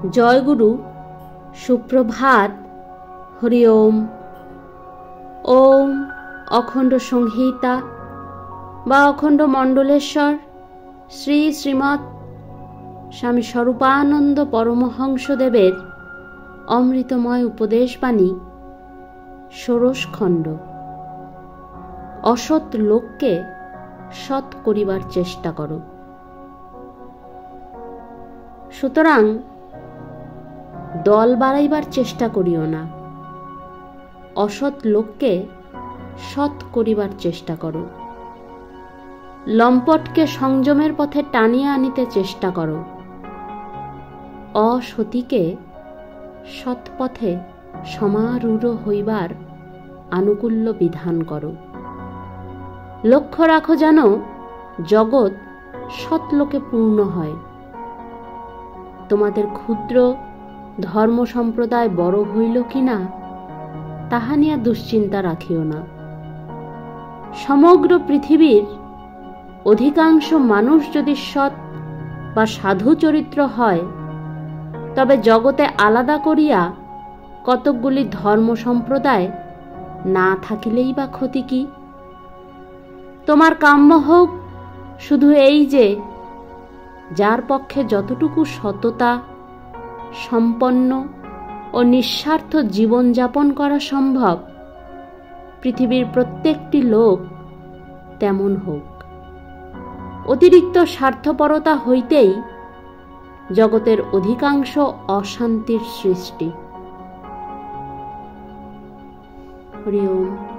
জয় গুরু, সুপ্রভাত, হরি ওম। ওম অখণ্ড সংহিতা বা অখণ্ড মণ্ডলেশ্বর শ্রী শ্রীমৎ স্বামী স্বরূপানন্দ পরমহংসদেবের অমৃতময় উপদেশবাণী, ষোড়শ খণ্ড। অসৎ লোককে সৎ করিবার চেষ্টা করো। সুতরাং দল বাড়াইবার চেষ্টা করিও না, অসৎ লোককে সৎ করিবার চেষ্টা করো। লম্পটকে সংযমের পথে টানিয়া আনিতে চেষ্টা করো। অসতীকে সৎপথে সমারূঢ় হইবার আনুকূল্য বিধান করো। লক্ষ্য রাখো যেন জগৎ সৎলোকে পূর্ণ হয়। তোমাদের ক্ষুদ্র ধর্ম সম্প্রদায় বড় হইল কিনা তাহা নিয়ে দুশ্চিন্তা রাখিও না। সমগ্র পৃথিবীর অধিকাংশ মানুষ যদি সৎ বা সাধু চরিত্র হয়, তবে জগতে আলাদা করিয়া কতকগুলি ধর্ম সম্প্রদায় না থাকিলেই বা ক্ষতি কি? তোমার কাম্য হোক শুধু এই যে, যার পক্ষে যতটুকু সততা সম্পন্ন ও নিঃস্বার্থ জীবনযাপন করা সম্ভব, পৃথিবীর প্রত্যেকটি লোক তেমন হোক। অতিরিক্ত স্বার্থপরতা হইতেই জগতের অধিকাংশ অশান্তির সৃষ্টি। হরি ওম।